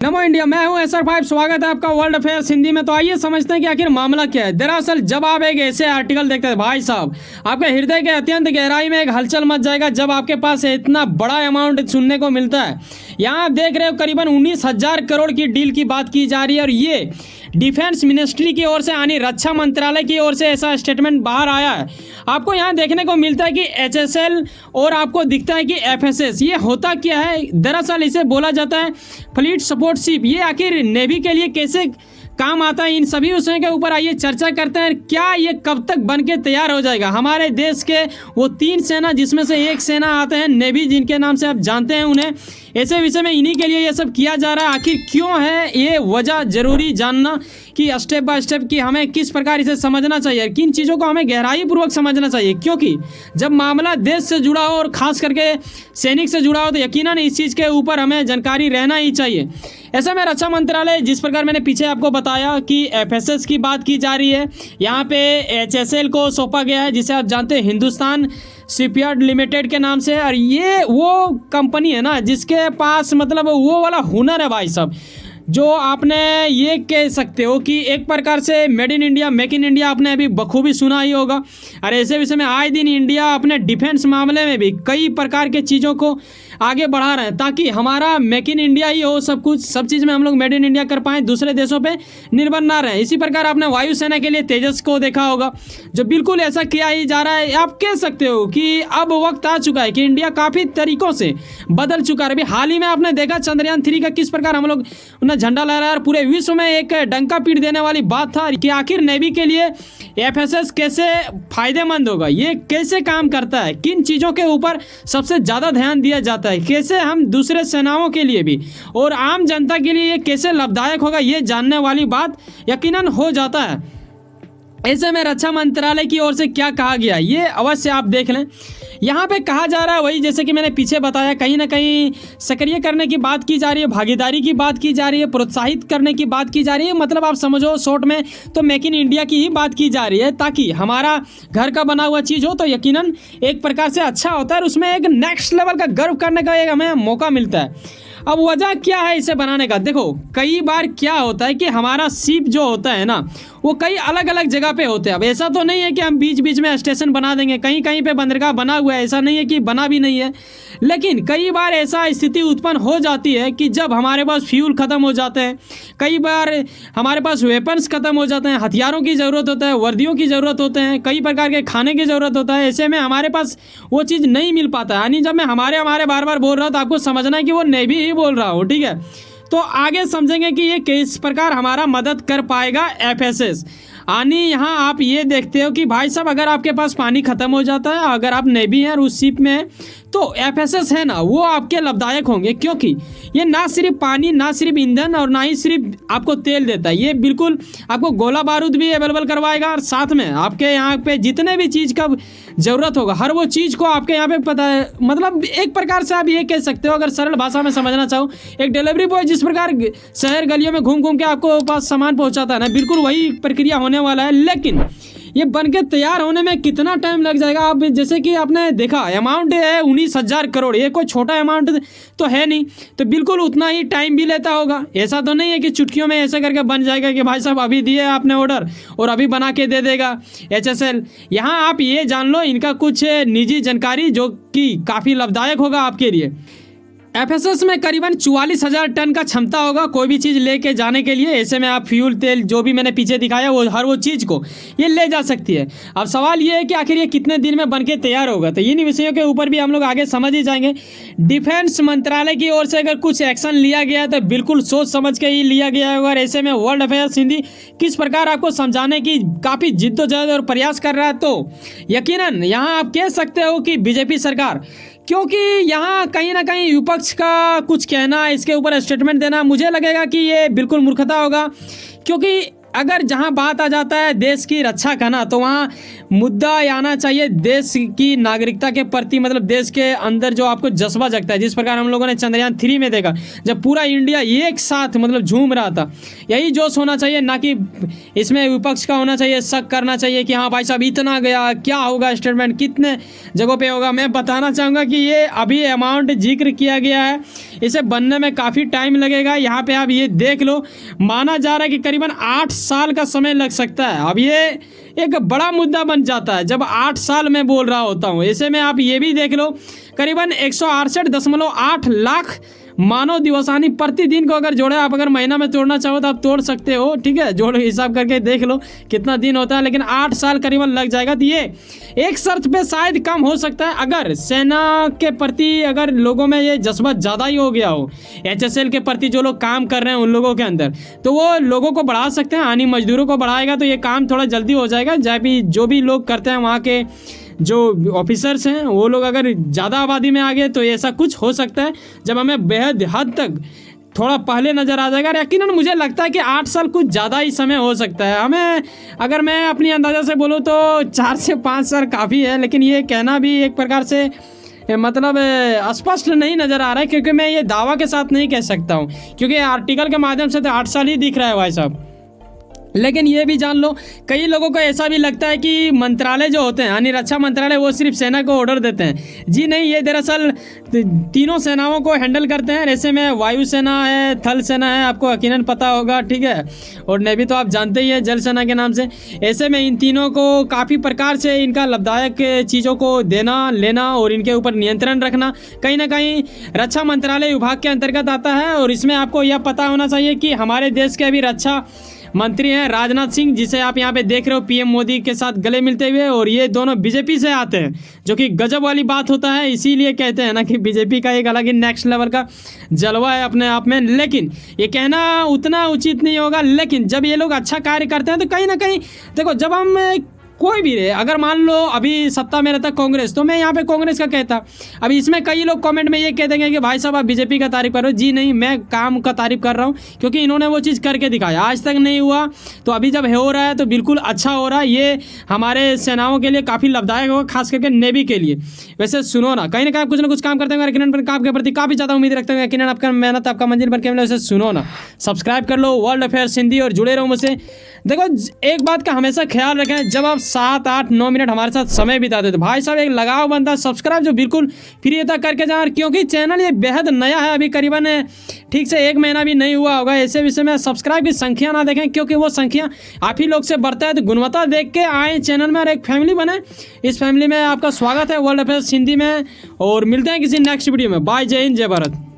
नमो India, मैं हूं SR5। स्वागत है आपका वर्ल्ड अफेयर्स हिंदी में। तो आइए समझते हैं कि आखिर मामला क्या है। दरअसल जब आप एक ऐसे आर्टिकल देखते हैं भाई साहब, आपके हृदय के अत्यंत गहराई में एक हलचल मच जाएगा जब आपके पास इतना बड़ा अमाउंट सुनने को मिलता है। यहाँ आप देख रहे हो करीबन 19,000 करोड़ की डील की बात की जा रही है और ये डिफेंस मिनिस्ट्री की ओर से यानी रक्षा मंत्रालय की ओर से ऐसा स्टेटमेंट बाहर आया है। आपको यहाँ देखने को मिलता है कि HSL और आपको दिखता है कि FSS। ये होता क्या है? दरअसल इसे बोला जाता है फ्लीट सपोर्ट शिप। ये आखिर नेवी के लिए कैसे काम आता है, इन सभी विषयों के ऊपर आइए चर्चा करते हैं। क्या ये कब तक बन के तैयार हो जाएगा? हमारे देश के वो 3 सेना जिसमें से एक सेना आते हैं नेवी, जिनके नाम से आप जानते हैं उन्हें, ऐसे विषय में इन्हीं के लिए ये सब किया जा रहा है। आखिर क्यों है ये वजह जरूरी जानना कि स्टेप बाय स्टेप कि हमें किस प्रकार इसे समझना चाहिए, किन चीज़ों को हमें गहराई पूर्वक समझना चाहिए। क्योंकि जब मामला देश से जुड़ा हो और ख़ास करके सैनिक से जुड़ा हो तो यकीनन इस चीज़ के ऊपर हमें जानकारी रहना ही चाहिए। ऐसे में रक्षा मंत्रालय, जिस प्रकार मैंने पीछे आपको बताया कि FSS की बात की जा रही है, यहाँ पे HSL को सौंपा गया है, जिसे आप जानते हैं हिंदुस्तान शिपयार्ड लिमिटेड के नाम से। और ये वो कंपनी है ना जिसके पास मतलब वो वाला हुनर है भाई साहब, जो आपने ये कह सकते हो कि एक प्रकार से made in India, make in India आपने अभी बखूबी सुना ही होगा। और ऐसे विषय में आए दिन इंडिया अपने डिफेंस मामले में भी कई प्रकार के चीज़ों को आगे बढ़ा रहे हैं ताकि हमारा मेक इन इंडिया ही हो, सब कुछ, सब चीज़ में हम लोग मेड इन इंडिया कर पाएँ, दूसरे देशों पे निर्भर ना रहें। इसी प्रकार आपने वायुसेना के लिए तेजस को देखा होगा, जो बिल्कुल ऐसा किया ही जा रहा है। आप कह सकते हो कि अब वक्त आ चुका है कि इंडिया काफ़ी तरीक़ों से बदल चुका है। अभी हाल ही में आपने देखा चंद्रयान 3 का किस प्रकार हम लोग उन्हें झंडा लहराया और पूरे विश्व में एक डंका पीट देने वाली बात था कि आखिर नेवी के लिए FSS कैसे फायदेमंद होगा, ये कैसे काम करता है, किन चीज़ों के ऊपर सबसे ज़्यादा ध्यान दिया जाता है, कैसे हम दूसरे सेनाओं के लिए भी और आम जनता के लिए ये कैसे लाभदायक होगा, ये जानने वाली बात यकीनन हो जाता है। ऐसे में रक्षा मंत्रालय की ओर से क्या कहा गया ये अवश्य आप देख लें। यहाँ पे कहा जा रहा है वही जैसे कि मैंने पीछे बताया, कहीं ना कहीं सक्रिय करने की बात की जा रही है, भागीदारी की बात की जा रही है, प्रोत्साहित करने की बात की जा रही है। मतलब आप समझो शॉर्ट में तो मेक इन इंडिया की ही बात की जा रही है, ताकि हमारा घर का बना हुआ चीज़ हो तो यकीनन एक प्रकार से अच्छा होता है और उसमें एक नेक्स्ट लेवल का गर्व करने का एक हमें मौका मिलता है। अब वजह क्या है इसे बनाने का? देखो कई बार क्या होता है कि हमारा शिप जो होता है ना वो कई अलग अलग जगह पे होते हैं। अब ऐसा तो नहीं है कि हम बीच बीच में स्टेशन बना देंगे, कहीं कहीं पे बंदरगाह बना हुआ है, ऐसा नहीं है कि बना भी नहीं है। लेकिन कई बार ऐसा स्थिति उत्पन्न हो जाती है कि जब हमारे पास फ्यूल ख़त्म हो जाते हैं, कई बार हमारे पास वेपन्स ख़त्म हो जाते हैं, हथियारों की ज़रूरत होता है, वर्दियों की ज़रूरत होते हैं, कई प्रकार के खाने की ज़रूरत होता है। ऐसे में हमारे पास वो चीज़ नहीं मिल पाता है। यानी जब मैं हमारे बार बार बोल रहा हूँ तो आपको समझना है कि वो नेवी ही बोल रहा हूँ, ठीक है? तो आगे समझेंगे कि ये किस प्रकार हमारा मदद कर पाएगा FSS। यानी यहाँ आप ये देखते हो कि भाई साहब अगर आपके पास पानी ख़त्म हो जाता है, अगर आप नेवी हैं और उस शिप में हैं तो FSS है ना वो आपके लाभदायक होंगे, क्योंकि ये ना सिर्फ पानी, ना सिर्फ ईंधन और ना ही सिर्फ आपको तेल देता है, ये बिल्कुल आपको गोला बारूद भी अवेलेबल करवाएगा और साथ में आपके यहाँ पे जितने भी चीज़ का ज़रूरत होगा हर वो चीज़ को आपके यहाँ पे पता है। मतलब एक प्रकार से आप ये कह सकते हो, अगर सरल भाषा में समझना चाहो, एक डिलीवरी बॉय जिस प्रकार शहर गलियों में घूम घूम के आपको पास सामान पहुँचाता है ना, बिल्कुल वही प्रक्रिया होने वाला है। लेकिन ये बनके तैयार होने में कितना टाइम लग जाएगा? आप जैसे कि आपने देखा अमाउंट है 19,000 करोड़, ये कोई छोटा अमाउंट तो है नहीं, तो बिल्कुल उतना ही टाइम भी लेता होगा। ऐसा तो नहीं है कि चुटकियों में ऐसे करके बन जाएगा कि भाई साहब अभी दिए आपने ऑर्डर और अभी बना के दे देगा HSL। यहाँ आप ये जान लो इनका कुछ निजी जानकारी जो कि काफ़ी लाभदायक होगा आपके लिए। FSS में करीबन 44,000 टन का क्षमता होगा कोई भी चीज़ लेके जाने के लिए। ऐसे में आप फ्यूल, तेल जो भी मैंने पीछे दिखाया वो हर वो चीज़ को ये ले जा सकती है। अब सवाल ये है कि आखिर ये कितने दिन में बनके तैयार होगा, तो इन विषयों के ऊपर भी हम लोग आगे समझ ही जाएंगे। डिफेंस मंत्रालय की ओर से अगर कुछ एक्शन लिया गया तो बिल्कुल सोच समझ के ही लिया गया होगा। और ऐसे में वर्ल्ड अफेयर्स हिंदी किस प्रकार आपको समझाने की काफ़ी जिद्दोजहद और प्रयास कर रहा है, तो यकीनन यहाँ आप कह सकते हो कि BJP सरकार, क्योंकि यहाँ कहीं ना कहीं विपक्ष का कुछ कहना, इसके ऊपर स्टेटमेंट देना, मुझे लगेगा कि ये बिल्कुल मूर्खता होगा। क्योंकि अगर जहां बात आ जाता है देश की रक्षा का ना, तो वहां मुद्दा आना चाहिए देश की नागरिकता के प्रति, मतलब देश के अंदर जो आपको जज्बा जगता है, जिस प्रकार हम लोगों ने चंद्रयान 3 में देखा, जब पूरा इंडिया एक साथ मतलब झूम रहा था, यही जोश होना चाहिए। ना कि इसमें विपक्ष का होना चाहिए, शक करना चाहिए कि हाँ भाई साहब इतना गया, क्या होगा स्टेटमेंट, कितने जगहों पे होगा। मैं बताना चाहूँगा कि ये अभी अमाउंट जिक्र किया गया है, इसे बनने में काफ़ी टाइम लगेगा। यहाँ पे आप ये देख लो, माना जा रहा है कि करीबन 8 साल का समय लग सकता है। अब ये एक बड़ा मुद्दा बन जाता है जब 8 साल में बोल रहा होता हूँ। ऐसे में आप ये भी देख लो, करीबन 168.8 लाख मानव दिवसानी प्रतिदिन को अगर जोड़े, आप अगर महीना में तोड़ना चाहो तो आप तोड़ सकते हो, ठीक है, जोड़ हिसाब करके देख लो कितना दिन होता है, लेकिन 8 साल करीबन लग जाएगा। तो ये एक शर्त पे शायद कम हो सकता है, अगर सेना के प्रति अगर लोगों में ये जज्बा ज़्यादा ही हो गया हो, HSL के प्रति जो लोग काम कर रहे हैं उन लोगों के अंदर, तो वो लोगों को बढ़ा सकते हैं, आनी मजदूरों को बढ़ाएगा तो ये काम थोड़ा जल्दी हो जाएगा। जो भी लोग करते हैं वहाँ के जो ऑफिसर्स हैं वो लोग अगर ज़्यादा आबादी में आ गए तो ऐसा कुछ हो सकता है जब हमें बेहद हद तक थोड़ा पहले नज़र आ जाएगा। यकीनन मुझे लगता है कि 8 साल कुछ ज़्यादा ही समय हो सकता है। हमें अगर मैं अपनी अंदाज़ा से बोलूँ तो 4 से 5 साल काफ़ी है, लेकिन ये कहना भी एक प्रकार से मतलब स्पष्ट नहीं नज़र आ रहा है, क्योंकि मैं ये दावा के साथ नहीं कह सकता हूँ, क्योंकि आर्टिकल के माध्यम से तो 8 साल ही दिख रहा है भाई साहब। लेकिन ये भी जान लो, कई लोगों को ऐसा भी लगता है कि मंत्रालय जो होते हैं यानी रक्षा मंत्रालय, वो सिर्फ सेना को ऑर्डर देते हैं। जी नहीं, ये दरअसल तीनों सेनाओं को हैंडल करते हैं। ऐसे में वायुसेना है, थल सेना है, आपको यकीनन पता होगा, ठीक है, और नेवी तो आप जानते ही हैं जल सेना के नाम से। ऐसे में इन तीनों को काफ़ी प्रकार से इनका लाभदायक चीज़ों को देना लेना और इनके ऊपर नियंत्रण रखना कहीं ना कहीं रक्षा मंत्रालय विभाग के अंतर्गत आता है। और इसमें आपको यह पता होना चाहिए कि हमारे देश के अभी रक्षा मंत्री हैं राजनाथ सिंह, जिसे आप यहाँ पे देख रहे हो PM मोदी के साथ गले मिलते हुए, और ये दोनों BJP से आते हैं, जो कि गजब वाली बात होता है। इसीलिए कहते हैं ना कि BJP का एक अलग ही नेक्स्ट लेवल का जलवा है अपने आप में। लेकिन ये कहना उतना उचित नहीं होगा, लेकिन जब ये लोग अच्छा कार्य करते हैं तो कहीं ना कहीं देखो, जब हम कोई भी रहे, अगर मान लो अभी सत्ता में रहता कांग्रेस, तो मैं यहाँ पे कांग्रेस का कहता। अभी इसमें कई लोग कमेंट में ये कह देंगे कि भाई साहब आप BJP का तारीफ कर रहे हो। जी नहीं, मैं काम का तारीफ कर रहा हूँ, क्योंकि इन्होंने वो चीज़ करके दिखाया, आज तक नहीं हुआ, तो अभी जब हो रहा है तो बिल्कुल अच्छा हो रहा है। ये हमारे सेनाओं के लिए काफ़ी लाभदायक होगा, खास करके नेवी के लिए। वैसे सुनो ना कहीं कुछ ना कुछ काम करते हैं, यकीनन काम के प्रति काफ़ी ज़्यादा उम्मीद रखते हैं, यकीनन आपका मेहनत आपका मंजिल पर केवल। वैसे सुनो ना, सब्सक्राइब कर लो वर्ल्ड अफेयर्स हिंदी और जुड़े रहो मुझसे। देखो, एक बात का हमेशा ख्याल रखें, जब आप 7, 8, 9 मिनट हमारे साथ समय बिताते तो भाई साहब एक लगाव बनता है, सब्सक्राइब जो बिल्कुल फ्री तक करके जाए, क्योंकि चैनल ये बेहद नया है, अभी करीबन ठीक से 1 महीना भी नहीं हुआ होगा। ऐसे विषय में सब्सक्राइब की संख्या ना देखें, क्योंकि वो संख्या आप ही लोग से बढ़ता है। तो गुणवत्ता देख के आए चैनल में और एक फैमिली बने। इस फैमिली में आपका स्वागत है वर्ल्ड अफेयर्स हिंदी में, और मिलते हैं किसी नेक्स्ट वीडियो में। बाय, जय हिंद, जय भारत।